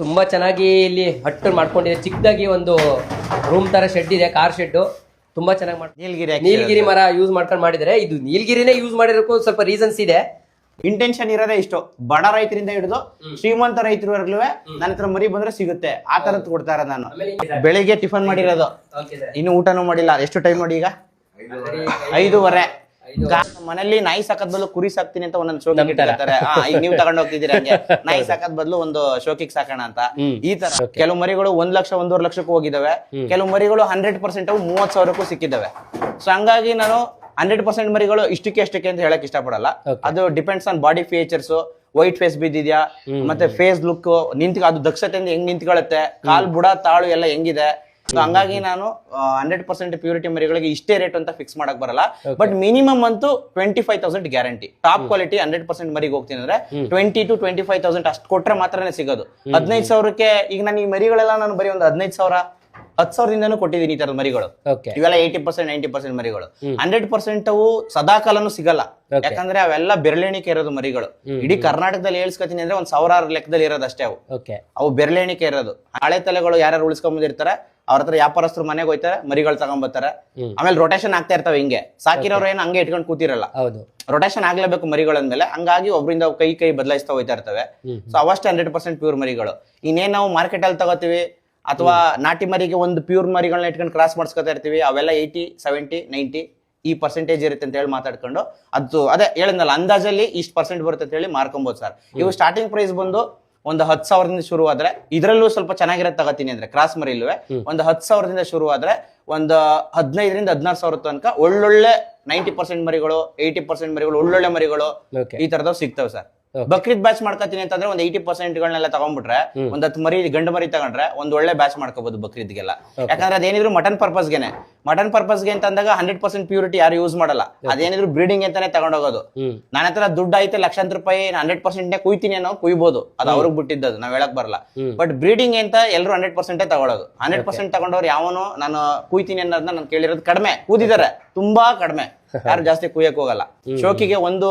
ತುಂಬಾ ಚೆನ್ನಾಗಿ ಇಲ್ಲಿ ಹಟ್ಟು ಮಾಡ್ಕೊಂಡಿದೆ. ಚಿಕ್ಕದಾಗಿ ಒಂದು ರೂಮ್ ತರ ಶೆಡ್ ಇದೆ, ಕಾರ್ ಶೆಡ್. ತುಂಬಾ ಚೆನ್ನಾಗಿ ನೀಲಗಿರಿ ಮರ ಯೂಸ್ ಮಾಡ್ಕೊಂಡು ಮಾಡಿದರೆ. ಇದು ನೀಲಗಿರಿನೇ ಯೂಸ್ ಮಾಡಿರೋಕ್ಕೂ ಸ್ವಲ್ಪ ರೀಸನ್ಸ್ ಇದೆ. ಇಂಟೆನ್ಷನ್ ಇರೋದೇ ಇಷ್ಟು, ಬಡ ರೈತರಿಂದ ಹಿಡಿದು ಶ್ರೀಮಂತ ರೈತರವರೆಗೂ ನನ್ನ ಹತ್ರ ಮರಿ ಬಂದ್ರೆ ಸಿಗುತ್ತೆ, ಆ ತರದ್ ಕೊಡ್ತಾ ಇರೋದು ನಾನು. ಬೆಳಿಗ್ಗೆ ಟಿಫನ್ ಮಾಡಿರೋದು, ಇನ್ನು ಊಟನೂ ಮಾಡಿಲ್ಲ. ಎಷ್ಟು ಟೈಮ್ ನೋಡಿ ಈಗ? 5:30. ಮನೇಲಿ ನಾಯಿ ಸಾಕದ್ ಬದಲು ಕುರಿ ಸಾಕ್ತೀನಿ ಅಂತ ಒಂದೊಂದು ಶೋಕಿಗೆ ಇಟ್ಟಿರ್ತಾರೆ. ಈಗ ನೀವು ತಗೊಂಡ್ ಹೋಗ್ತಿದ್ದೀರಿ ಹಂಗೆ, ನಾಯಿ ಸಾಕದ್ ಬದಲು ಒಂದು ಶೋಕಿಗೆ ಸಾಕೋಣ ಅಂತ. ಈ ತರ ಕೆಲವು ಮರಿಗಳು 1 ಲಕ್ಷ 1.5 ಲಕ್ಷಕ್ಕೂ ಹೋಗಿದ್ದಾವೆ. ಕೆಲವು ಮರಿಗಳು 100% 30,000ಕ್ಕೂ ಸಿಕ್ಕಿದ್ದಾವೆ. ಸೊ ಹಂಗಾಗಿ ನಾನು 100% ಮರಿಗಳು ಇಷ್ಟಕ್ಕೆ ಅಷ್ಟಕ್ಕೆ ಅಂತ ಹೇಳಕ್ ಇಷ್ಟಪಡಲ್ಲ. ಅದು depends on body features. White face ಬಿದ್ದಿದ್ಯಾ, ಮತ್ತೆ ಫೇಸ್ ಲುಕ್, ಅದು ದಕ್ಷತೆಯಿಂದ ಹೆಂಗ್ ನಿಂತ್ಕೊಳ್ಳುತ್ತೆ, ಕಾಲ್ ಬುಡ ತಾಳು ಎಲ್ಲ ಹೆಂಗಿದೆ. ಸೊ ಹಂಗಾಗಿ ನಾನು 100% ಪ್ಯೂರಿಟಿ ಮರಿಗಳಿಗೆ ಇಷ್ಟೇ ರೇಟ್ ಅಂತ ಫಿಕ್ಸ್ ಮಾಡಕ್ ಬರಲ್ಲ. ಬಟ್ ಮಿನಿಮಮ್ ಅಂತೂ 25,000 ಗ್ಯಾರಂಟಿ. ಟಾಪ್ ಕ್ವಾಲಿಟಿ 100% ಮರಿಗೆ ಹೋಗ್ತೀನಿ ಅಂದ್ರೆ 20,000 to 25,000 ಅಷ್ಟು ಕೊಟ್ರೆ ಮಾತ್ರನೇ ಸಿಗೋದು. 15,000ಕ್ಕೆ ಈಗ ನಾನು ಈ ಮರಿಗಳೆಲ್ಲ ನಾನು ಬರೀ ಒಂದು 15,000 10,000ದಿಂದನೂ ಕೊಟ್ಟಿದ್ದೀನಿ ಈ ತರದ ಮರಿಗಳು. ಇವೆಲ್ಲ 80% 90% ಮರಿಗಳು. 100% ಅವು ಸದಾಕಾಲನೂ ಸಿಗಲ್ಲ, ಯಾಕಂದ್ರೆ ಅವೆಲ್ಲ ಬೆರಳೆಣಿಕೆ ಇರೋದು ಮರಿಗಳು. ಇಡೀ ಕರ್ನಾಟಕದಲ್ಲಿ ಹೇಳ್ಸ್ಕೊತೀನಿ ಅಂದ್ರೆ 1,000 ಲೆಕ್ಕದಲ್ಲಿ ಇರೋದು ಅಷ್ಟೇ. ಅವು ಬೆರಳೆಣಿಕೆ ಇರೋದು. ಹಳೆ ತಲೆಗಳು ಯಾರು ಉಳಿಸ್ಕೊಂಬಂದಿರ್ತಾರೆ, ಅವ್ರ ಹತ್ರ ವ್ಯಾಪಾರಸ್ಥರು ಮನೆಗೆ ಹೋಯ್ತಾರೆ, ಮರಿಗಳು ತಗೊಂಡ್ಬರ್ತಾರೆ. ಆಮೇಲೆ ರೊಟೇಷನ್ ಆಗ್ತಾ ಇರ್ತಾವೆ. ಹಿಂಗೆ ಸಾಕಿರೋರು ಏನು ಹಂಗೆ ಇಟ್ಕೊಂಡು ಕೂತಿರಲ್ಲ, ರೊಟೇಷನ್ ಆಗ್ಲೇಬೇಕು ಮರಿಗಳಂದ್ಮೇಲೆ. ಹಂಗಾಗಿ ಒಬ್ರಿಂದ ಕೈ ಬದಲಾಯಿಸ್ತಾ ಹೋಯ್ತಾ ಇರ್ತವೆ. ಸೊ ಅವಷ್ಟೇ 100% ಪ್ಯೂರ್ ಮರಿಗಳು. ಇನ್ನೇನ್ ನಾವು ಮಾರ್ಕೆಟ್ ಅಲ್ಲಿ ತಗೋತೀವಿ ಅಥವಾ ನಾಟಿ ಮರಿಗೆ ಒಂದು ಪ್ಯೂರ್ ಮರಿಗಳನ್ನ ಇಟ್ಕೊಂಡು ಕ್ರಾಸ್ ಮಾಡಿಸ್ಕೊತಾ ಇರ್ತೀವಿ, ಅವೆಲ್ಲ 80, 70, 90 ಈ ಪರ್ಸೆಂಟೇಜ್ ಇರುತ್ತೆ ಅಂತ ಹೇಳಿ ಮಾತಾಡ್ಕೊಂಡು ಅದು ಅದೇ ಹೇಳಿದ್ನಲ್ಲ, ಅಂದಾಜಲ್ಲಿ ಇಷ್ಟು % ಬರುತ್ತೆ ಅಂತ ಹೇಳಿ ಮಾರ್ಕೊಬಹುದು ಸರ್. ಇವು ಸ್ಟಾರ್ಟಿಂಗ್ ಪ್ರೈಸ್ ಬಂದು ಒಂದು 10,000ದಿಂದ ಶುರು ಆದ್ರೆ, ಇದರಲ್ಲೂ ಸ್ವಲ್ಪ ಚೆನ್ನಾಗಿರೋದು ತಗೋತೀನಿ ಅಂದ್ರೆ ಕ್ರಾಸ್ ಮರಿ ಇಲ್ವೇ ಒಂದು 10,000ದಿಂದ ಶುರು ಆದ್ರೆ ಒಂದು 15,000ರಿಂದ 16,000 ತನಕ ಒಳ್ಳೊಳ್ಳೆ 90% ಮರಿಗಳು, 80% ಮರಿಗಳು, ಒಳ್ಳೊಳ್ಳೆ ಮರಿಗಳು ಈ ತರದವ್ ಸಿಗ್ತವೆ ಸರ್. ಬಕ್ರೀದ್ ಬ್ಯಾಚ್ ಮಾಡ್ಕೊತೀನಿ ಅಂತಂದ್ರೆ ಒಂದು 80%ಗಳನ್ನೆಲ್ಲ ತಗೊಂಡ್ಬಿಟ್ರೆ, ಒಂದ್ 10 ಮರಿ ಗಂಡು ಮರಿ ತಗೊಂಡ್ರೆ ಒಂದ್ ಒಳ್ಳೆ ಬ್ಯಾಚ್ ಮಾಡ್ಕೋಬಹುದು ಬಕ್ರೀದ್ಗೆಲ್ಲ. ಯಾಕಂದ್ರೆ ಅದೇನಿದ್ರು ಮಟನ್ ಪರ್ಪಸ್ಗೆನೆ ಅಂತ ಅಂದಾಗ 100% ಪ್ಯೂರಿಟಿ ಯಾರು ಯೂಸ್ ಮಾಡಲ್ಲ. ಅದೇನಿದ್ರು ಬ್ರೀಡಿಂಗ್ ಅಂತಾನೆ ತಗೊಂಡೋಗೋದು. ನನ್ನ ಹತ್ರ ದುಡ್ಡು ಐತೆ ಲಕ್ಷಾಂತರ ರೂಪಾಯಿ, 100% ಕುಯ್ತೀನಿ ಅನ್ನೋ ಕುಯ್ಬೋದು, ಅದು ಅವ್ರಿಗೆ ಬಿಟ್ಟಿದ್ದದು, ನಾವ್ ಹೇಳಕ್ ಬರಲ್ಲ. ಬಟ್ ಬ್ರೀಡಿಂಗ್ ಅಂತ ಎಲ್ಲರೂ 100% ತಗೊಳ್ಳೋದು. 100% ತಗೊಂಡವ್ರು ಯಾವನು ನಾನು ಕುಯ್ತೀನಿ ಅನ್ನೋದನ್ನ ನಾನು ಕೇಳಿರೋದು ಕಡಿಮೆ. ಕೂದಿದ್ದಾರೆ ತುಂಬಾ ಕಡಿಮೆ, ಯಾರು ಜಾಸ್ತಿ ಕುಯ್ಯಕ್ ಹೋಗಲ್ಲ. ಶೋಕಿಗೆ ಒಂದು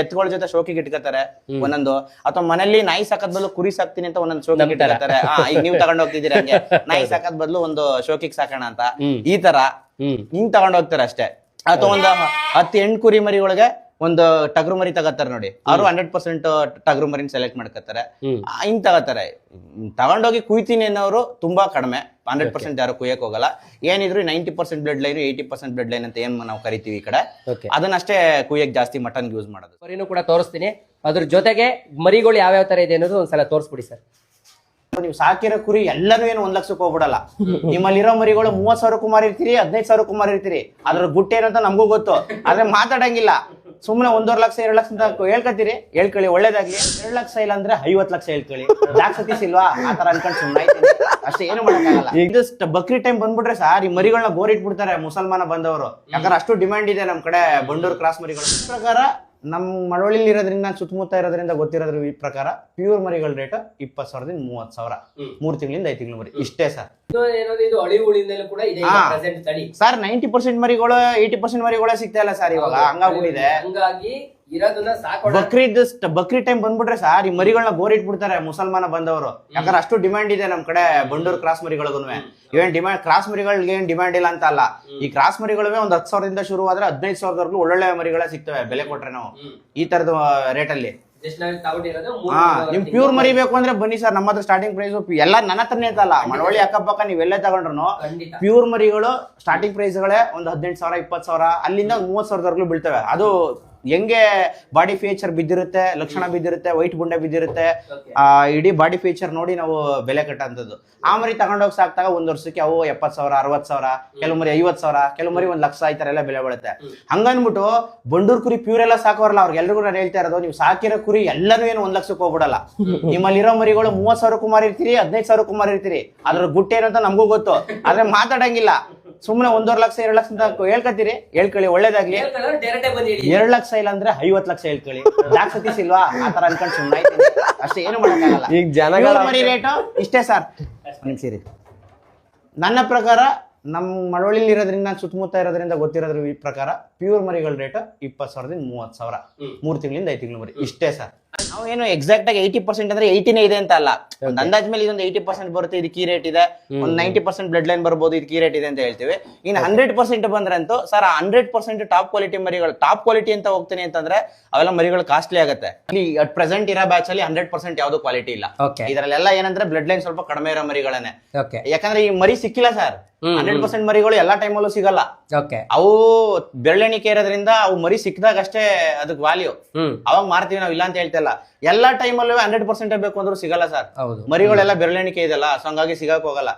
ಎತ್ತುಗಳ ಜೊತೆ ಶೋಕಿಗೆ ಇಟ್ಕೋತಾರೆ ಒಂದೊಂದು, ಅಥವಾ ಮನೇಲಿ ನಾಯಿ ಸಾಕದ್ ಬದಲು ಕುರಿ ಸಾಕ್ತೀನಿ ಅಂತ ಒಂದೊಂದು ಶೋಕಿಗೆ ಇಟ್ಕೋತಾರೆ. ಈಗ ನೀವು ತಗೊಂಡ್ ಹೋಗ್ತಿದ್ದೀರಿ ಹಂಗೆ, ನಾಯಿ ಸಾಕದ್ ಬದಲು ಒಂದು ಶೋಕಿಗೆ ಸಾಕೋಣ ಅಂತ. ಈ ತರ ಹಿಂಗ್ ತಗೊಂಡ್ ಹೋಗ್ತಾರೆ ಅಷ್ಟೇ. ಅಥವಾ ಒಂದು 10 ಹೆಣ್ಣು ಕುರಿ ಮರಿಗಳಿಗೆ ಒಂದು ಟಗರು ಮರಿ ತಗೋತಾರೆ ನೋಡಿ, ಅವರು 100% ಟಗರು ಮರಿನ ಸೆಲೆಕ್ಟ್ ಮಾಡ್ಕೋತಾರೆ. ಹಿಂಗ್ ತಗೋತಾರೆ. ತಗೊಂಡೋಗಿ ಕುಯ್ತೀನಿ ಅನ್ನೋರು ತುಂಬಾ ಕಡಿಮೆ. 100% ಯಾರು ಕುಯ್ಯಕ್ ಹೋಗಲ್ಲ. ಏನಿದ್ರು 90% ಬ್ಲಡ್ ಲೈನ್, 80% ಬ್ಲಡ್ ಲೈನ್ ಅಂತ ಏನ್ ನಾವು ಕರಿತೀವಿ ಈ ಕಡೆ, ಅದನ್ನಷ್ಟೇ ಕುಯ್ಯಕ್ ಜಾಸ್ತಿ ಮಟನ್ ಯೂಸ್ ಮಾಡೋದು. ಮರಿನೂ ಕೂಡ ತೋರಿಸ್ತೀನಿ. ಅದ್ರ ಜೊತೆಗೆ ಮರಿಗಳು ಯಾವ್ಯಾವ ತರ ಇದೆ ಅನ್ನೋದು ಒಂದ್ಸಲ ತೋರಿಸ್ಬಿಡಿ ಸರ್. ನೀವು ಸಾಕಿರೋ ಕುರಿ ಎಲ್ಲರೂ ಏನು 1 ಲಕ್ಷಕ್ಕೆ ಹೋಗ್ಬಿಡಲ್ಲ. ನಿಮ್ಮಲ್ಲಿರೋ ಮರಿಗಳು 30,000ಕ್ಕೂ ಮಾರಿರ್ತೀರಿ, 15,000ಕ್ಕೂ ಮಾರಿರ್ತೀರಿ. ಅದ್ರ ಗುಟ್ಟೇನಂತ ನಮಗೂ ಗೊತ್ತು, ಆದ್ರೆ ಮಾತಾಡಂಗಿಲ್ಲ. ಸುಮ್ನೆ 1.5 ಲಕ್ಷ 2 ಲಕ್ಷ ಅಂತ ಹೇಳ್ಕೊತೀರಿ, ಹೇಳ್ಕೊಳ್ಳಿ, ಒಳ್ಳೇದಾಗ್ಲಿ. 2 ಲಕ್ಷ ಇಲ್ಲ ಅಂದ್ರೆ 50 ಲಕ್ಷ ಹೇಳ್ಕೊಳ್ಳಿ, ಜಾಸ್ತಿ ಇಲ್ವಾ ಆತರ ಅನ್ಕೊಂಡ್ ಸುಮ್ಮನೆ ಅಷ್ಟೇ, ಏನು ಮಾಡಕ್ಕಾಗಲ್ಲ. ಈಗ ಬಕ್ರಿ ಟೈಮ್ ಬಂದ್ಬಿಟ್ರೆ ಸಾರ್ ಈ ಮರಿಗಳನ್ನ ಗೋರ್ ಇಟ್ಬಿಡ್ತಾರೆ ಮುಸಲ್ಮಾನ ಬಂದವರು. ಯಾಕಂದ್ರೆ ಅಷ್ಟು ಡಿಮ್ಯಾಂಡ್ ಇದೆ ನಮ್ ಕಡೆ ಬಂಡೂರು ಕ್ರಾಸ್ ಮರಿಗಳು. ಪ್ರಕಾರ ನಮ್ ಮಳವಳ್ಳಿಲಿ ಇರೋದ್ರಿಂದ, ಸುತ್ತಮುತ್ತ ಇರೋದ್ರಿಂದ ಗೊತ್ತಿರೋದ್ರ ಈ ಪ್ರಕಾರ ಪ್ಯೂರ್ ಮರಿಗಳ ರೇಟ್ 20,000ದಿಂದ 30,000, 3 ತಿಂಗಳಿಂದ 5 ತಿಂಗಳು ಮರಿ ಇಷ್ಟೇ ಸರ್. ಸರ್ 90% ಮರಿಗಳು 80% ಮರಿಗಳೇ ಸಿಗ್ತಾ ಇಲ್ಲ ಸರ್ ಇವಾಗ, ಹಂಗಾಗ್ಬಿಟ್ಟಿದೆ. ಬಕ್ರಿ ಟೈಮ್ ಬಂದ್ಬಿಟ್ರೆ ಸಾರ್ ಈ ಮರಿಗಳನ್ನ ಗೋರ್ ಇಟ್ಬಿಡ್ತಾರೆ ಮುಸಲ್ಮಾನ ಬಂದವರು. ಯಾಕಂದ್ರೆ ಅಷ್ಟು ಡಿಮ್ಯಾಂಡ್ ಇದೆ ನಮ್ ಕಡೆ ಬಂಡೂರು ಕ್ರಾಸ್ ಮರಿಗಳಿಗೂ. ಏನ್ ಡಿಮ್ಯಾಂಡ್, ಕ್ರಾಸ್ ಮರಿಗಳಿಗೆ ಏನ್ ಡಿಮ್ಯಾಂಡ್ ಇಲ್ಲ ಅಂತ ಅಲ್ಲ. ಈ ಕ್ರಾಸ್ ಮರಿಗಳೇ ಒಂದು 10,000ದಿಂದ ಶುರು ಆದ್ರೆ 15,000 ಒಳ್ಳೊಳ್ಳೆ ಮರಿಗಳೇ ಸಿಗ್ತವೆ ಬೆಲೆ ಕೊಟ್ರೆ ನಾವು ಈ ತರದ ರೇಟ್ ಅಲ್ಲಿ. ನಿಮ್ ಪ್ಯೂರ್ ಮರಿ ಬೇಕು ಅಂದ್ರೆ ಬನ್ನಿ ಸರ್, ನಮ್ಮ ಹತ್ರ ಸ್ಟಾರ್ಟಿಂಗ್ ಪ್ರೈಸ್ ಎಲ್ಲ ನನ್ನ ಹತ್ರನೇ ಅಂತಲ್ಲ, ಮಳವಳ್ಳಿ ಅಕ್ಕಪಕ್ಕ ನೀವೆಲ್ಲೇ ತಗೊಂಡ್ರು ಪ್ಯೂರ್ ಮರಿಗಳು ಸ್ಟಾರ್ಟಿಂಗ್ ಪ್ರೈಸ್ ಗಳೇ ಒಂದು 18,000 20,000, ಅಲ್ಲಿಂದ 30,000 ಬೀಳ್ತವೆ. ಅದು ಹೆಂಗೆ ಬಾಡಿ ಫೀಚರ್ ಬಿದ್ದಿರುತ್ತೆ, ಲಕ್ಷಣ ಬಿದ್ದಿರುತ್ತೆ, ವೈಟ್ ಬುಂಡೆ ಬಿದ್ದಿರುತ್ತೆ, ಇಡೀ ಬಾಡಿ ಫೀಚರ್ ನೋಡಿ ನಾವು ಬೆಲೆ ಕಟ್ಟಂತದ್ದು. ಆ ಮರಿ ತಗೊಂಡೋಗಿ ಸಾಕ್ತಾಗ 1 ವರ್ಷಕ್ಕೆ ಅವು 70,000 60,000, ಕೆಲವು ಮರಿ 50,000, ಕೆಲವು ಮರಿ 1 ಲಕ್ಷ ಈ ತರ ಎಲ್ಲ ಬೆಲೆ ಬೀಳುತ್ತೆ. ಹಂಗನ್ಬಿಟ್ಟು ಬಂಡೂರ್ ಕುರಿ ಪ್ಯೂರ್ ಎಲ್ಲ ಸಾಕೋರಲ್ಲ ಅವ್ರಿಗೆಲ್ರಿಗೂ ನಾನು ಹೇಳ್ತಾ ಇರೋದು, ನೀವು ಸಾಕಿರೋ ಕುರಿ ಎಲ್ಲರೂ ಏನು 1 ಲಕ್ಷಕ್ಕೆ ಹೋಗ್ಬಿಡಲ್ಲ. ನಿಮ್ಮಲ್ಲಿರೋ ಮರಿಗಳು 30,000ಕ್ಕೂ ಮಾರಿರ್ತೀರಿ, 15,000ಕ್ಕೂ ಮಾರಿರ್ತೀರಿ. ಅದ್ರ ಗುಟ್ಟೇನಂತ ನಮಗೂ ಗೊತ್ತು, ಆದ್ರೆ ಮಾತಾಡಂಗಿಲ್ಲ. ಸುಮ್ನೆ 1.5 ಲಕ್ಷ 2 ಲಕ್ಷ ಅಂತ ಹೇಳ್ಕೊತೀರಿ, ಹೇಳ್ಕೊಳ್ಳಿ, ಒಳ್ಳೇದಾಗ್ಲಿ. 2 ಲಕ್ಷ ಇಲ್ಲ ಅಂದ್ರೆ 50 ಲಕ್ಷ ಹೇಳ್ಕೊಳ್ಳಿ, ಜಾಸ್ತಿ ಇಲ್ವಾ ಆತರ ಅನ್ಕೊಂಡ್ ಸುಮ್ಮನೆ ಅಷ್ಟೇ, ಏನು ಮಾಡಕ್ಕಾಗಲ್ಲ. ಈಗ ಜನಗಳ ಮರಿ ರೇಟ್ ಇಷ್ಟೇ ಸರ್. ಸೇರಿ ನನ್ನ ಪ್ರಕಾರ ನಮ್ ಮಳವಳ್ಳಿಲಿ ಇರೋದ್ರಿಂದ, ಸುತ್ತಮುತ್ತ ಇರೋದ್ರಿಂದ ಗೊತ್ತಿರೋದ್ರ ಈ ಪ್ರಕಾರ ಪ್ಯೂರ್ ಮರಿಗಳ ರೇಟ್ 20,000 30,000 3 ತಿಂಗಳಿಂದ 5 ತಿಂಗಳು ಮರಿ ಇಷ್ಟೇ ಸರ್. ನಾವು ಏನು ಎಕ್ಸಾಕ್ಟ್ ಆಗಿ 80% ಅಂದ್ರೆ 80ನೇ ಇದೆ ಅಂತ ಅಲ್ಲ, ಒಂದು ಅಂದಾಜ್ ಮೇಲೆ ಇದೊಂದು 80% ಬರುತ್ತೆ, ಇದಕ್ಕೆ ಈ ರೇಟ್ ಇದೆ, ಒಂದು 90% ಬ್ಲಡ್ ಲೈನ್ ಬರ್ಬೋದು, ಇದಕ್ಕೆ ಈ ರೇಟ್ ಇದೆ ಅಂತ ಹೇಳ್ತೀವಿ. ಇನ್ನು 100% ಬಂದ್ರೆ ಅಂತೂ ಸರ್ 100% ಟಾಪ್ ಕ್ವಾಲಿಟಿ ಮರಿಗಳು, ಟಾಪ್ ಕ್ವಾಲಿಟಿ ಅಂತ ಹೋಗ್ತೀನಿ ಅಂತಂದ್ರೆ ಅವೆಲ್ಲ ಮರಿಗಳು ಕಾಸ್ಟ್ಲಿ ಆಗುತ್ತೆ. ಇಲ್ಲಿ ಅಟ್ ಪ್ರೆಸೆಂಟ್ ಇರೋ ಬ್ಯಾಚ್ ಅಲ್ಲಿ 100% ಯಾವ್ದು ಕ್ವಾಲಿಟಿ ಇಲ್ಲ. ಇದರಲ್ಲೆಲ್ಲ ಏನಂದ್ರೆ ಬ್ಲಡ್ ಲೈನ್ ಸ್ವಲ್ಪ ಕಡಿಮೆ ಇರೋ ಮರಿಗಳನ್ನೇ, ಯಾಕಂದ್ರೆ ಈ ಮರಿ ಸಿಕ್ಕಿಲ್ಲ ಸರ್. 100% ಮರಿಗಳು ಎಲ್ಲಾ ಟೈಮಲ್ಲೂ ಸಿಗಲ್ಲ. ಅವು ಬೆರಳೆಣಿಕೆ ಇರೋದ್ರಿಂದ ಅವು ಮರಿ ಸಿಕ್ಕಿದಾಗ ಅಷ್ಟೇ ಅದಕ್ಕೆ ವ್ಯಾಲ್ಯೂ, ಅವಾಗ ಮಾರ್ತೀವಿ ನಾವು, ಇಲ್ಲ ಅಂತ ಹೇಳ್ತಿಲ್ಲ. ಎಲ್ಲಾ ಟೈಮಲ್ಲೂ 100% ಬೇಕು ಅಂದ್ರೂ ಸಿಗಲ್ಲ ಸರ್. ಮರಿಗಳೆಲ್ಲ ಬೆರಳೆಣಿಕೆ ಇದೆಲ್ಲ, ಸೊ ಹಂಗಾಗಿ ಸಿಗಕ್ ಹೋಗಲ್ಲ.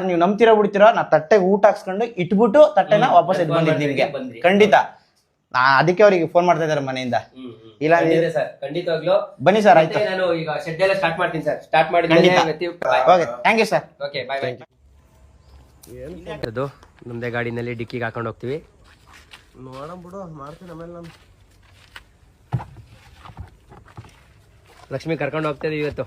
ನೀವು ನಂಬ್ತಿರೋ ಬಿಡ್ತೀರೋ, ನಾ ತಟ್ಟೆಗೆ ಊಟ ಹಾಕ್ಸ್ಕೊಂಡು ಇಟ್ಬಿಟ್ಟು ತಟ್ಟೆನ ವಾಪಸ್ ಎದ್ದು ಬಂದಿದ್ದು ನಿಮ್ಗೆ ಖಂಡಿತ. ಅದಕ್ಕೆ ಅವ್ರಿಗೆ ಫೋನ್ ಮಾಡ್ತಾ ಇದಾರೆ ಮನೆಯಿಂದ. ಇಲ್ಲ ಸರ್ ಖಂಡಿತವಾಗ್ಲೂ ಬನ್ನಿ ಸರ್. ಆಯ್ತು, ನಾನು ಈಗ ಶೆಡ್ ಎಲ್ಲ ಸ್ಟಾರ್ಟ್ ಮಾಡ್ತೀನಿ ಸರ್. ಸ್ಟಾರ್ಟ್ ಮಾಡಿ thank you sir. Okay bye bye. ಅದು ನಮ್ದೇ ಗಾಡಿನಲ್ಲಿ ಡಿಕ್ಕಿಗೆ ಹಾಕೊಂಡು ಹೋಗ್ತೀವಿ. ನೋಡೋಣ ಬಿಡು, ಮಾಡ್ತೀನಿ ಆಮೇಲೆ ನಾನು. ಲಕ್ಷ್ಮಿ ಕರ್ಕೊಂಡು ಹೋಗ್ತಾ ಇದೀವಿ ಇವತ್ತು.